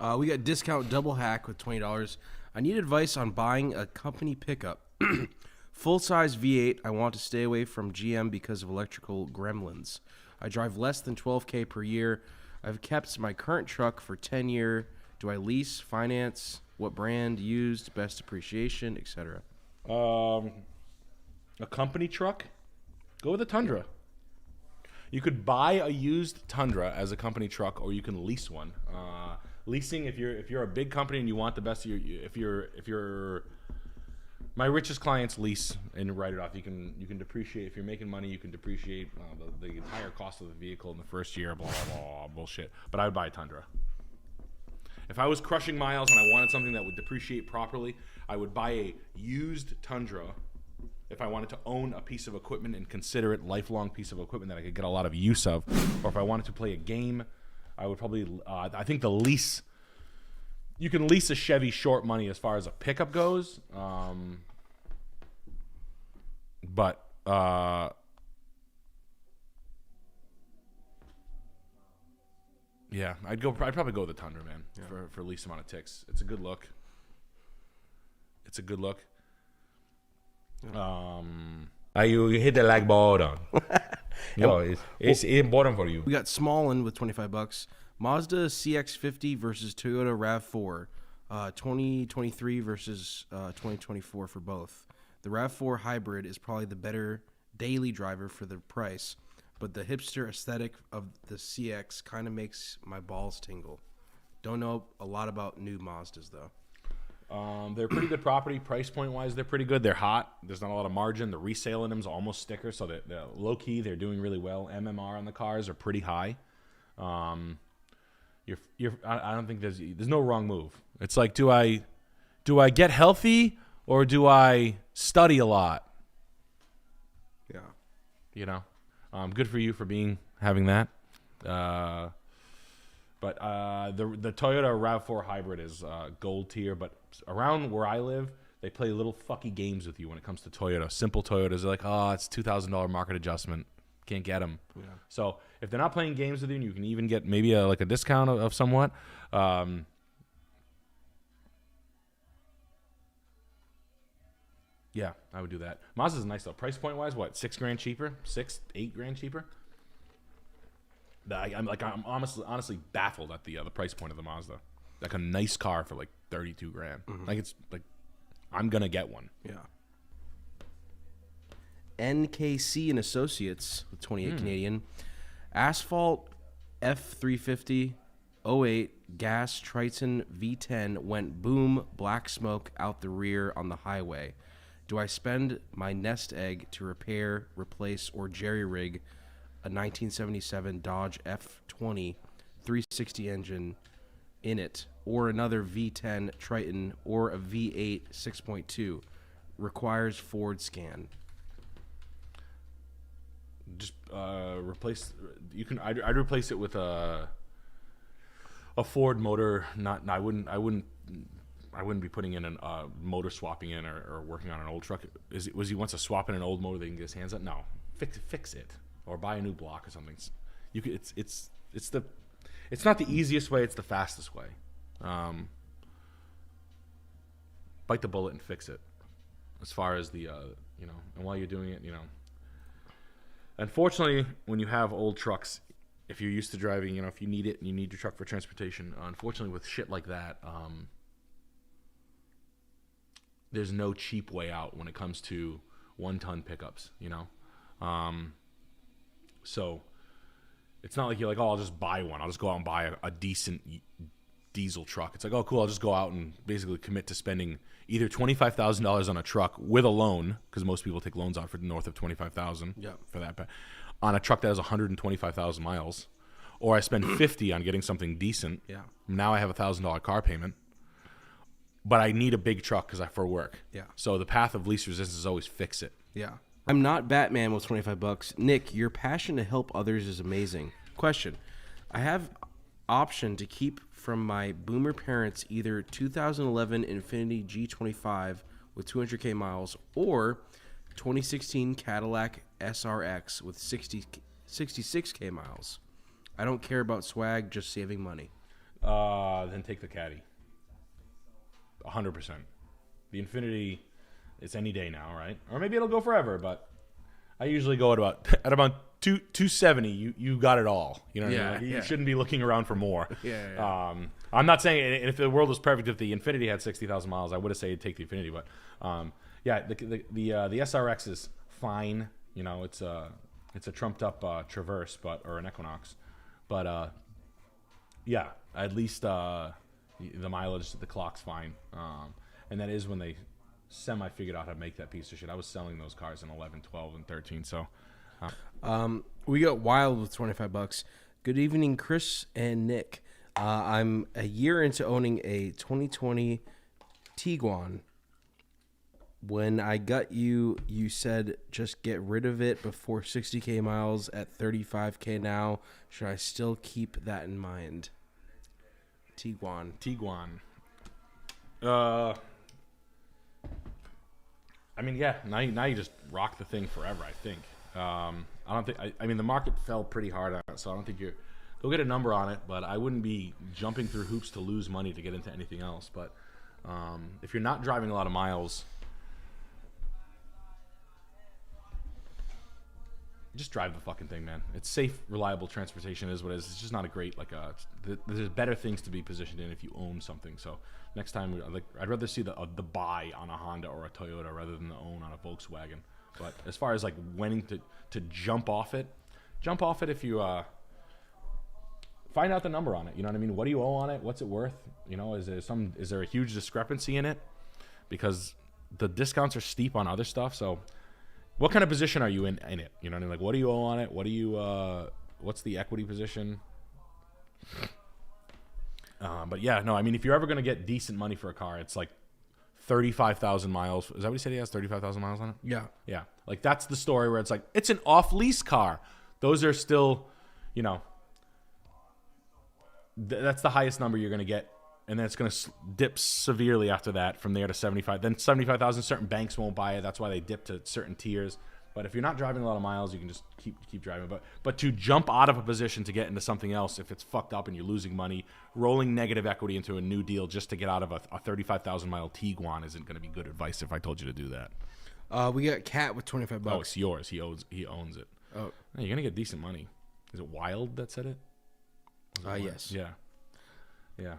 We got discount double hack with $20. I need advice on buying a company pickup. Full-size V8. I want to stay away from GM because of electrical gremlins. I drive less than 12K per year. I've kept my current truck for 10 years. Do I lease, finance? What brand, used, best appreciation, etc.? A company truck? Go with a Tundra. You could buy a used Tundra as a company truck, or you can lease one. Leasing, if you're a big company and you want the best of your, my richest clients lease and write it off. You can depreciate if you're making money. You can depreciate the entire cost of the vehicle in the first year. Blah blah blah bullshit. But I would buy a Tundra. If I was crushing miles and I wanted something that would depreciate properly, I would buy a used Tundra. If I wanted to own a piece of equipment and consider it lifelong piece of equipment that I could get a lot of use of, or if I wanted to play a game, I would probably, I think the lease, you can lease a Chevy short money as far as a pickup goes. But yeah, I'd probably go with the Tundra, man, for least amount of ticks. It's a good look. You hit the like button. No, it's important for you. We got Smallin with $25. Mazda CX-50 versus Toyota RAV4. 2023 versus 2024 for both. The RAV4 hybrid is probably the better daily driver for the price, but the hipster aesthetic of the CX kind of makes my balls tingle. Don't know a lot about new Mazdas, though. They're pretty good property. Price point wise, they're pretty good. They're hot. There's not a lot of margin. The resale in them is almost sticker, so they're low key. They're doing really well. MMR on the cars are pretty high. I don't think there's no wrong move. It's like, do I get healthy or do I study a lot? Yeah, you know, good for you for having that. But the Toyota RAV4 hybrid is gold tier. But around where I live, they play little fucky games with you when it comes to Toyota. Simple Toyotas are like, oh, it's $2,000 market adjustment. Can't get them. Yeah. So if they're not playing games with you, and you can even get maybe a discount of somewhat. Yeah, I would do that. Mazda's nice though. Price point wise, what, $6,000 cheaper? $8,000 cheaper? I'm honestly baffled at the price point of the Mazda. Like a nice car for like $32,000. Mm-hmm. Like it's like I'm gonna get one. Yeah. NKC and Associates with 28 Canadian. Asphalt F350 08 gas Triton V10 went boom, black smoke out the rear on the highway. Do I spend my nest egg to repair, replace, or jerry rig a 1977 Dodge F20 360 engine in it, or another V10 Triton, or a V8 6.2? Requires Ford scan. Just replace. You can. I'd replace it with a Ford motor. I wouldn't be putting in a motor swapping in or working on an old truck. Was he wants to swap in an old motor that he can get his hands on? No, fix it or buy a new block or something. You could. It's not the easiest way. It's the fastest way. Bite the bullet and fix it. As far as the and while you're doing it, unfortunately, when you have old trucks, if you're used to driving, if you need it and you need your truck for transportation, unfortunately with shit like that, there's no cheap way out when it comes to 1-ton pickups, So it's not like you're like, oh, I'll just buy one. I'll just go out and buy a decent diesel truck. It's like, oh, cool, I'll just go out and basically commit to spending either $25,000 on a truck with a loan, because most people take loans out for north of $25,000 for that, on a truck that has 125,000 miles, or I spend $50 on getting something decent. Yeah. Now I have $1,000 car payment, but I need a big truck for work. Yeah. So the path of least resistance is always fix it. Yeah. I'm not Batman with $25. Nick, your passion to help others is amazing. Question: I have option to keep from my boomer parents either 2011 Infiniti G25 with 200K miles or 2016 Cadillac SRX with 66K miles. I don't care about swag, just saving money. then take the Caddy. 100%. The Infinity, it's any day now, right? Or maybe it'll go forever, but I usually go at about 270. You got it all. You know what I mean? Like, you shouldn't be looking around for more. I'm not saying if the world was perfect, if the Infinity had 60,000 miles, I would have said take the Infinity. But the SRX is fine. You know, it's a trumped up Traverse, or an Equinox, but at least the mileage, the clock's fine. And that is when they semi-figured out how to make that piece of shit. I was selling those cars in 11, 12, and 13. So we got Wild with $25. Good evening, Chris and Nick. I'm a year into owning a 2020 Tiguan. When I got you said just get rid of it before 60K miles at 35K now. Should I still keep that in mind? Tiguan. I mean, yeah. Now you just rock the thing forever. I think. I don't think. I mean, the market fell pretty hard on it, so I don't think they'll get a number on it. But I wouldn't be jumping through hoops to lose money to get into anything else. But if you're not driving a lot of miles, just drive the fucking thing, man. It's safe, reliable transportation is what it is. It's just not a great, there's better things to be positioned in if you own something. So next time, I'd rather see the buy on a Honda or a Toyota rather than the own on a Volkswagen. But as far as when to jump off it if you find out the number on it. You know what I mean? What do you owe on it? What's it worth? You know, is there a huge discrepancy in it? Because the discounts are steep on other stuff, so what kind of position are you in it? You know what I mean? What do you owe on it? What do you what's the equity position? But yeah, no, I mean, if you're ever going to get decent money for a car, it's 35,000 miles. Is that what he said he has? 35,000 miles on it? Yeah. That's the story where it's it's an off-lease car. Those are still, that's the highest number you're going to get. And then it's going to dip severely after that from there to 75. Then 75,000, certain banks won't buy it. That's why they dip to certain tiers. But if you're not driving a lot of miles, you can just keep driving. But to jump out of a position to get into something else, if it's fucked up and you're losing money, rolling negative equity into a new deal just to get out of a 35,000-mile Tiguan isn't going to be good advice if I told you to do that. We got Cat with $25. Oh, it's yours. He owns it. Oh, hey, you're going to get decent money. Is it Wild that said it? Yes. Yeah.